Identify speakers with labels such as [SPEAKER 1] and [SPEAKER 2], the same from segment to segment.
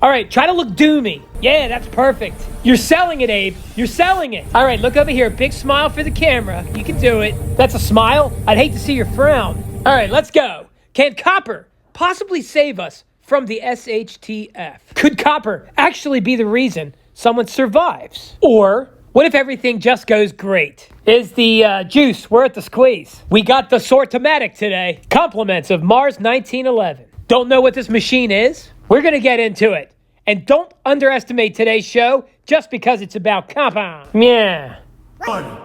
[SPEAKER 1] All right, try to look doomy. Yeah, that's perfect. You're selling it, Abe. You're selling it. All right, look over here. Big smile for the camera. You can do it. That's a smile? I'd hate to see your frown. All right, let's go. Can copper possibly save us from the SHTF? Could copper actually be the reason someone survives? Or what if everything just goes great? Is the juice worth the squeeze? We got the Sortomatic today. Compliments of Mars 1911. Don't know what this machine is? We're going to get into it. And don't underestimate today's show just because it's about compound. Yeah.
[SPEAKER 2] Warning!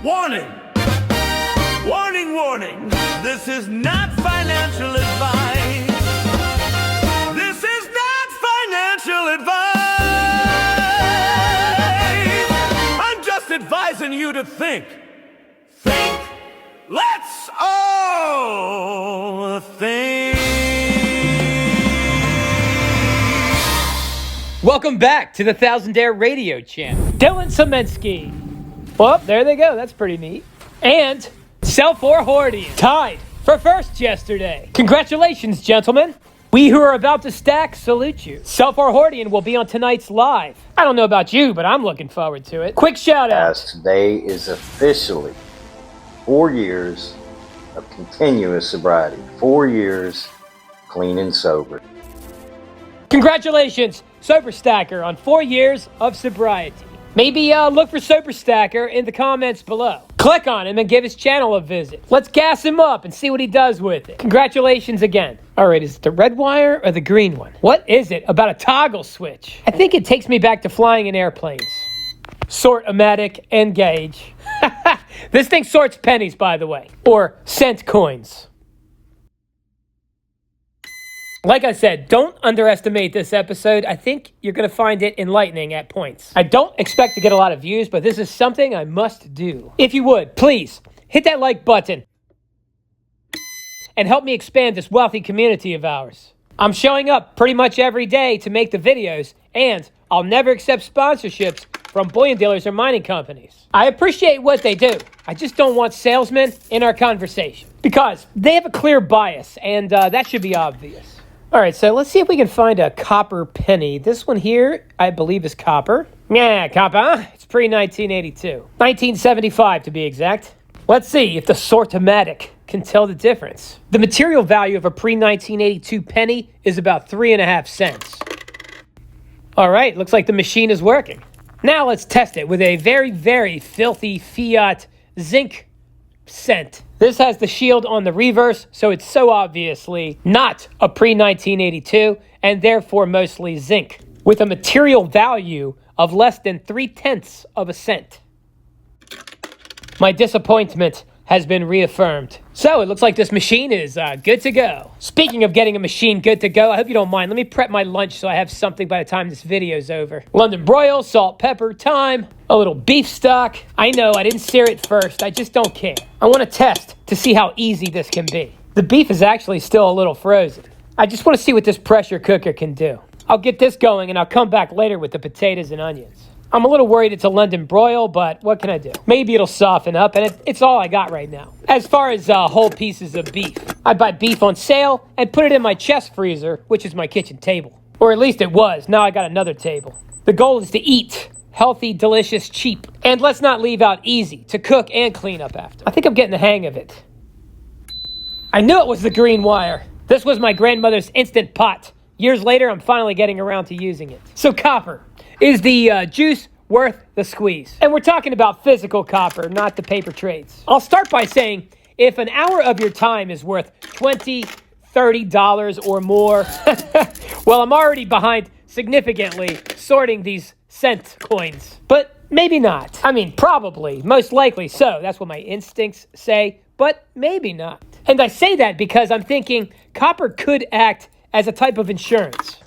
[SPEAKER 2] Warning! Warning, warning! This is not financial advice. This is not financial advice. I'm just advising you to think. Think. Let's all think.
[SPEAKER 1] Welcome back to the Thousandaire Radio Channel. Dylan Semensky. Well, there they go. That's pretty neat. And Self-or Hordian tied for first yesterday. Congratulations, gentlemen. We who are about to stack salute you. Self-or Hordian will be on tonight's live. I don't know about you, but I'm looking forward to it. Quick shout out.
[SPEAKER 3] As today is officially 4 years of continuous sobriety. 4 years clean and sober.
[SPEAKER 1] Congratulations, Sober Stacker, on 4 years of sobriety. Maybe look for Sober Stacker in the comments below. Click on him and give his channel a visit. Let's gas him up and see what he does with it. Congratulations again. All right, is it the red wire or the green one? What is it about a toggle switch? I think it takes me back to flying in airplanes. Sort-o-matic, engage. This thing sorts pennies, by the way, or cent coins. Like I said, don't underestimate this episode. I think you're going to find it enlightening at points. I don't expect to get a lot of views, but this is something I must do. If you would, please hit that like button and help me expand this wealthy community of ours. I'm showing up pretty much every day to make the videos, and I'll never accept sponsorships from bullion dealers or mining companies. I appreciate what they do. I just don't want salesmen in our conversation because they have a clear bias, and that should be obvious. All right, so let's see if we can find a copper penny. This one here, I believe, is copper. Yeah, copper. It's pre-1982. 1975, to be exact. Let's see if the Sortomatic can tell the difference. The material value of a pre-1982 penny is about 3.5 cents. All right, looks like the machine is working. Now let's test it with a very, very filthy Fiat zinc cent. This has the shield on the reverse, so it's so obviously not a pre-1982 and therefore mostly zinc, with a material value of less than 0.3 of a cent. My disappointment has been reaffirmed. So it looks like this machine is good to go. Speaking of getting a machine good to go, I hope you don't mind. Let me prep my lunch so I have something by the time this video's over. London broil, salt, pepper, thyme, a little beef stock. I know I didn't sear it first. I just don't care. I want to test to see how easy this can be. The beef is actually still a little frozen. I just want to see what this pressure cooker can do. I'll get this going and I'll come back later with the potatoes and onions. I'm a little worried it's a London broil, but what can I do? Maybe it'll soften up, and it's all I got right now. As far as whole pieces of beef, I buy beef on sale and put it in my chest freezer, which is my kitchen table. Or at least it was. Now I got another table. The goal is to eat healthy, delicious, cheap. And let's not leave out easy to cook and clean up after. I think I'm getting the hang of it. I knew it was the green wire. This was my grandmother's Instant Pot. Years later, I'm finally getting around to using it. So copper. Is the juice worth the squeeze? And we're talking about physical copper, not the paper trades. I'll start by saying, if an hour of your time is worth $20, $30 or more, well, I'm already behind significantly sorting these cent coins. But maybe not. I mean, probably, most likely so. That's what my instincts say, but maybe not. And I say that because I'm thinking copper could act as a type of insurance.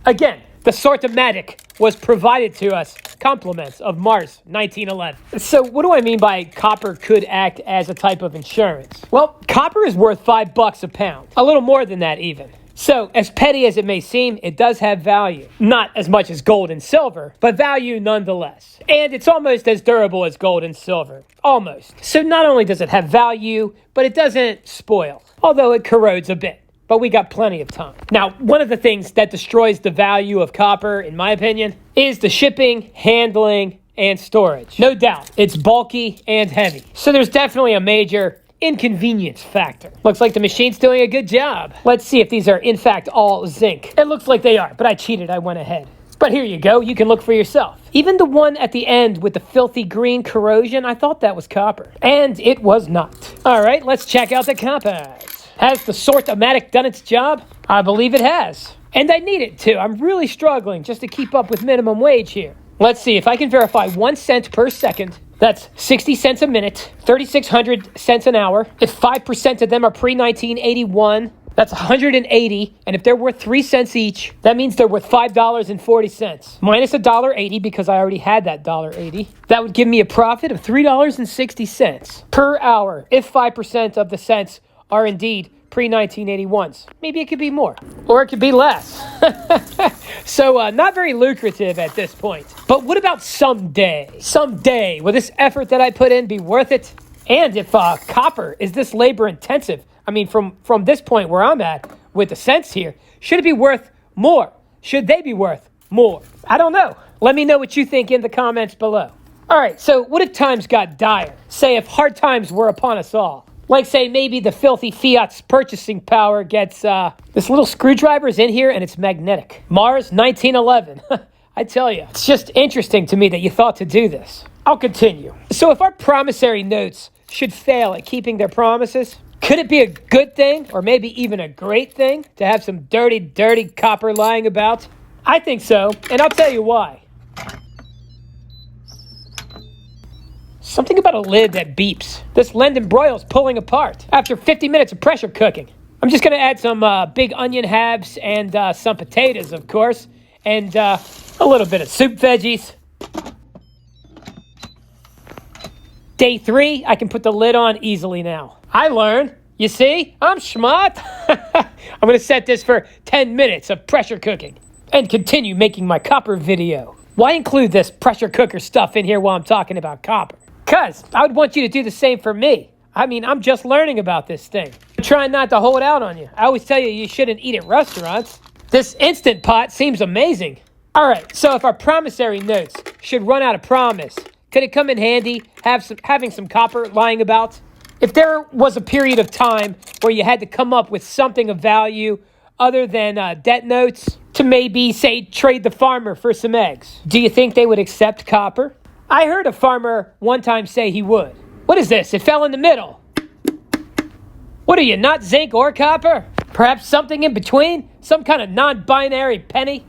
[SPEAKER 1] Again, the Sortomatic was provided to us, compliments of Mars 1911. So what do I mean by copper could act as a type of insurance? Well, copper is worth $5 a pound, a little more than that even. So as petty as it may seem, it does have value. Not as much as gold and silver, but value nonetheless. And it's almost as durable as gold and silver. Almost. So not only does it have value, but it doesn't spoil, although it corrodes a bit. but we got plenty of time. Now, one of the things that destroys the value of copper, in my opinion, is the shipping, handling, and storage. No doubt, it's bulky and heavy. So there's definitely a major inconvenience factor. Looks like the machine's doing a good job. Let's see if these are in fact all zinc. It looks like they are, but I cheated, I went ahead. But here you go, you can look for yourself. Even the one at the end with the filthy green corrosion, I thought that was copper. And it was not. All right, let's check out the compass. Has the Sort-O-Matic done its job? I believe it has. And I need it to. I'm really struggling just to keep up with minimum wage here. Let's see if I can verify 1 cent per second. That's 60 cents a minute, 3,600 cents an hour. If 5% of them are pre-1981, that's 180, and if they're worth 3 cents each, that means they're worth $5.40. Minus $1.80, because I already had that $1.80. That would give me a profit of $3.60 per hour, if 5% of the cents are indeed pre-1981s. Maybe it could be more, or it could be less. So not very lucrative at this point. But what about someday? Someday, will this effort that I put in be worth it? And if copper is this labor intensive, I mean, from this point where I'm at with the cents here, should it be worth more? Should they be worth more? I don't know. Let me know what you think in the comments below. All right, so what if times got dire? Say if hard times were upon us all. Like, say, maybe the filthy fiat's purchasing power gets, this little screwdriver's in here and it's magnetic. Mars, 1911. I tell you, it's just interesting to me that you thought to do this. I'll continue. So if our promissory notes should fail at keeping their promises, could it be a good thing, or maybe even a great thing, to have some dirty, dirty copper lying about? I think so, and I'll tell you why. Something about a lid that beeps. This London broil's pulling apart after 50 minutes of pressure cooking. I'm just going to add some big onion halves and some potatoes, of course, and a little bit of soup veggies. Day 3, I can put the lid on easily now. I learn. You see? I'm smart. I'm going to set this for 10 minutes of pressure cooking and continue making my copper video. Why include this pressure cooker stuff in here while I'm talking about copper? Because I would want you to do the same for me. I mean, I'm just learning about this thing. I'm trying not to hold out on you. I always tell you you shouldn't eat at restaurants. This Instant Pot seems amazing. All right, so if our promissory notes should run out of promise, could it come in handy having some copper lying about? If there was a period of time where you had to come up with something of value other than debt notes to maybe, say, trade the farmer for some eggs, do you think they would accept copper? I heard a farmer one time say he would. What is this? It fell in the middle. What are you, not zinc or copper? Perhaps something in between? Some kind of non-binary penny?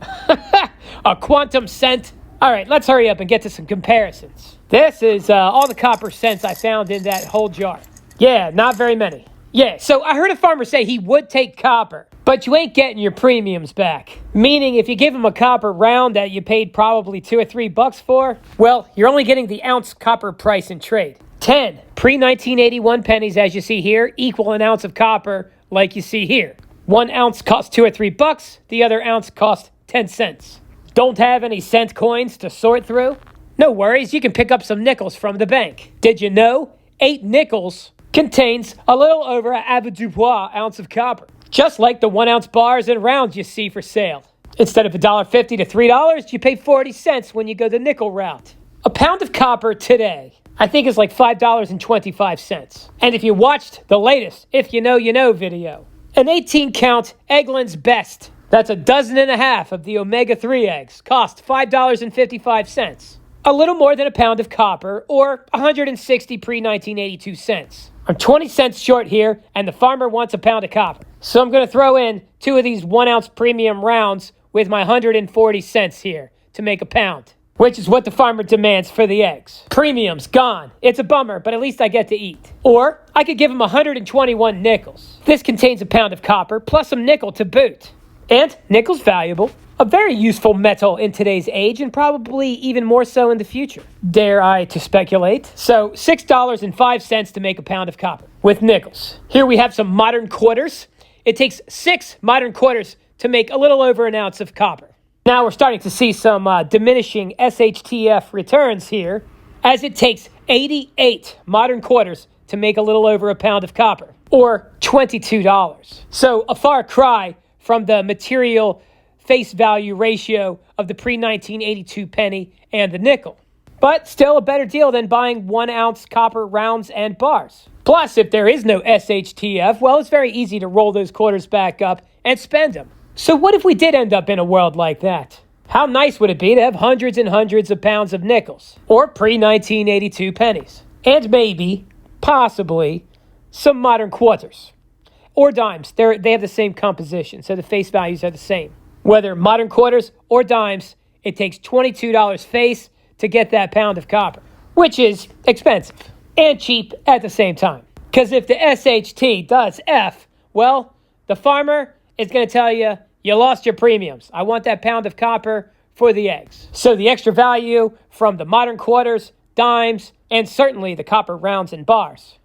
[SPEAKER 1] A quantum cent? All right, let's hurry up and get to some comparisons. This is all the copper cents I found in that whole jar. Yeah, not very many. Yeah, so I heard a farmer say he would take copper, but you ain't getting your premiums back. Meaning if you give him a copper round that you paid probably $2 or $3 for, well, you're only getting the ounce copper price in trade. 10 pre-1981 pennies, as you see here, equal an ounce of copper like you see here. 1 ounce costs $2 or $3, the other ounce costs 10 cents. Don't have any cent coins to sort through? No worries, you can pick up some nickels from the bank. Did you know 8 nickels contains a little over an avoirdupois ounce of copper, just like the 1 ounce bars and rounds you see for sale. Instead of $1.50 to $3, you pay 40 cents when you go the nickel route. A pound of copper today, I think, is like $5.25. And if you watched the latest If You Know, You Know video, an 18-count Eggland's Best, that's 1.5 dozen of the omega-3 eggs, cost $5.55. A little more than a pound of copper, or 160 pre-1982 cents. I'm 20 cents short here, and the farmer wants a pound of copper. So I'm going to throw in 2 of these 1 ounce premium rounds with my 140 cents here to make a pound, which is what the farmer demands for the eggs. Premium's gone. It's a bummer, but at least I get to eat. Or I could give him 121 nickels. This contains a pound of copper plus some nickel to boot. And nickel's valuable. A very useful metal in today's age, and probably even more so in the future. Dare I to speculate? So $6.05 to make a pound of copper with nickels. Here we have some modern quarters. It takes 6 modern quarters to make a little over an ounce of copper. Now we're starting to see some diminishing SHTF returns here, as it takes 88 modern quarters to make a little over a pound of copper. or $22. So a far cry from the material face value ratio of the pre-1982 penny and the nickel. But still a better deal than buying 1 ounce copper rounds and bars. Plus, if there is no SHTF, well, it's very easy to roll those quarters back up and spend them. So what if we did end up in a world like that? How nice would it be to have hundreds and hundreds of pounds of nickels or pre-1982 pennies? And maybe, possibly, some modern quarters or dimes. They have the same composition, so the face values are the same. Whether modern quarters or dimes, it takes $22 face to get that pound of copper, which is expensive and cheap at the same time. Because if the SHT does F, well, the farmer is going to tell you, you lost your premiums. I want that pound of copper for the eggs. So the extra value from the modern quarters, dimes, and certainly the copper rounds and bars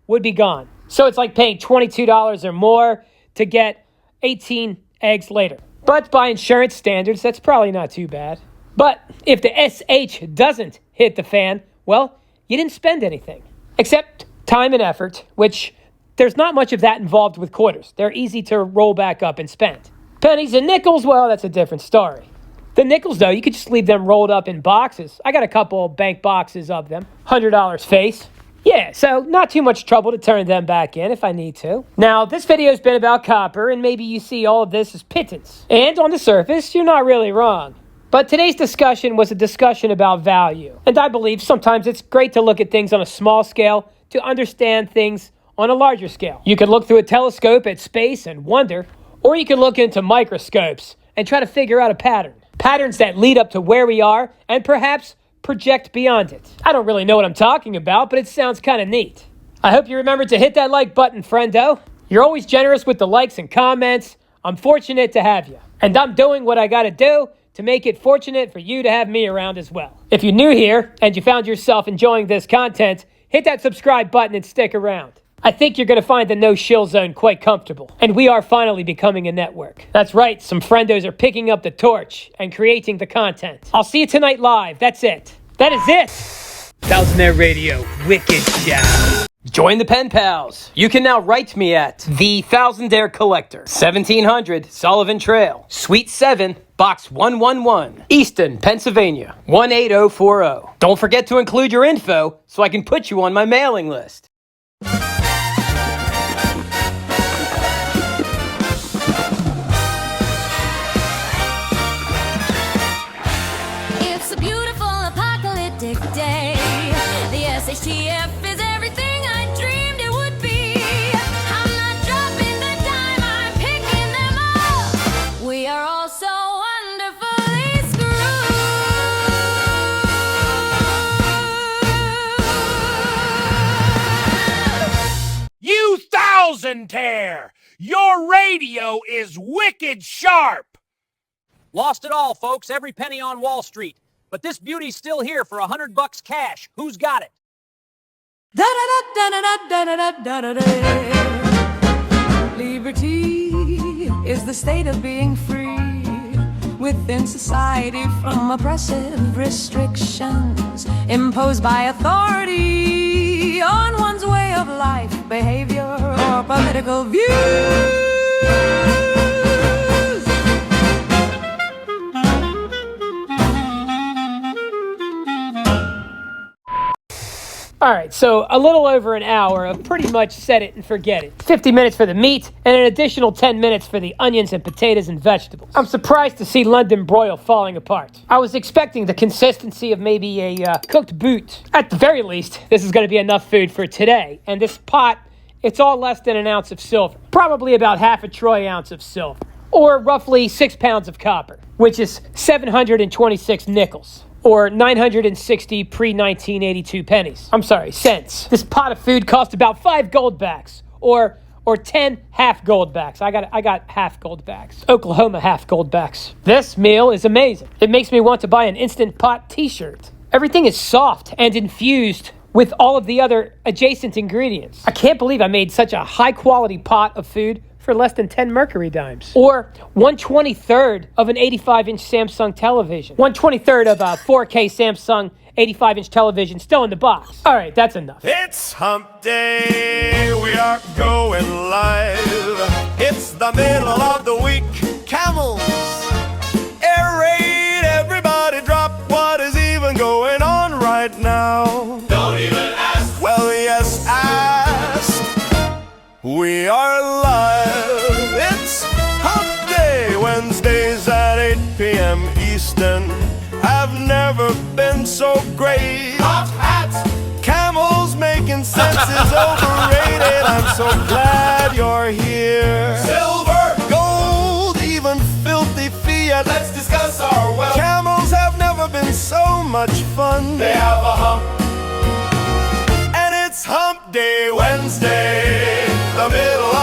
[SPEAKER 1] would be gone. So it's like paying $22 or more to get 18 eggs later. But by insurance standards, that's probably not too bad. But if the SH doesn't hit the fan, well, you didn't spend anything. Except time and effort, which there's not much of that involved with quarters. They're easy to roll back up and spend. Pennies and nickels, well, that's a different story. The nickels, though, you could just leave them rolled up in boxes. I got a couple bank boxes of them. $100 face. Yeah, so not too much trouble to turn them back in if I need to. Now, this video's been about copper, and maybe you see all of this as pittance. And on the surface, you're not really wrong. But today's discussion was a discussion about value. And I believe sometimes it's great to look at things on a small scale to understand things on a larger scale. You can look through a telescope at space and wonder, or you can look into microscopes and try to figure out a pattern. Patterns that lead up to where we are and perhaps project beyond it. I don't really know what I'm talking about, but it sounds kind of neat. I hope you remember to hit that like button, friendo. You're always generous with the likes and comments. I'm fortunate to have you. And I'm doing what I gotta do to make it fortunate for you to have me around as well. If you're new here and you found yourself enjoying this content, hit that subscribe button and stick around. I think you're going to find the no-shill zone quite comfortable, and we are finally becoming a network. That's right, some friendos are picking up the torch and creating the content. I'll see you tonight live, that's it. That is it! Thousandaire Radio, Wicked Show. Join the pen pals. You can now write me at The Thousandaire Collector, 1700 Sullivan Trail, Suite 7, Box 111, Easton, Pennsylvania, 18040. Don't forget to include your info so I can put you on my mailing list.
[SPEAKER 4] It's a beautiful apocalyptic day. The SHTF is everything I dreamed it would be. I'm not dropping the dime, I'm picking them up. We are all so wonderfully screwed.
[SPEAKER 2] You Thousandaire! Your radio is wicked sharp!
[SPEAKER 5] Lost it all, folks. Every penny on Wall Street. But this beauty's still here for $100 cash. Who's got it?
[SPEAKER 6] Liberty is the state of being free within society from oppressive restrictions imposed by authority on one's way of life, behavior, or political views.
[SPEAKER 1] All right, so a little over an hour of pretty much set it and forget it. 50 minutes for the meat and an additional 10 minutes for the onions and potatoes and vegetables. I'm surprised to see London broil falling apart. I was expecting the consistency of maybe a cooked boot. At the very least, this is going to be enough food for today. And this pot, it's all less than an ounce of silver. Probably about half a troy ounce of silver. Or roughly 6 pounds of copper, which is 726 nickels. Or 960 pre-1982 pennies. I'm sorry, cents. This pot of food cost about 5 goldbacks, or 10 half goldbacks. I got half goldbacks. Oklahoma half goldbacks. This meal is amazing. It makes me want to buy an Instant Pot t-shirt. Everything is soft and infused with all of the other adjacent ingredients. I can't believe I made such a high-quality pot of food for less than 10 mercury dimes. Or 1/23rd of an 85-inch Samsung television. 1/23rd of a 4K Samsung 85-inch television still in the box. All right, that's enough.
[SPEAKER 7] It's hump day, we are going live. It's the middle of the week. Camels, air raid, everybody drop. What is even going on right now? Don't even ask. Well, yes, ask. We are live. It's hump day, Wednesdays at 8 p.m. Eastern. Have never been so great. Top hats, camels making sense is overrated. I'm so glad you're here. Silver, gold, even filthy fiat. Let's discuss our wealth. Camels have never been so much fun. They have a hump, and it's hump day Wednesday, the middle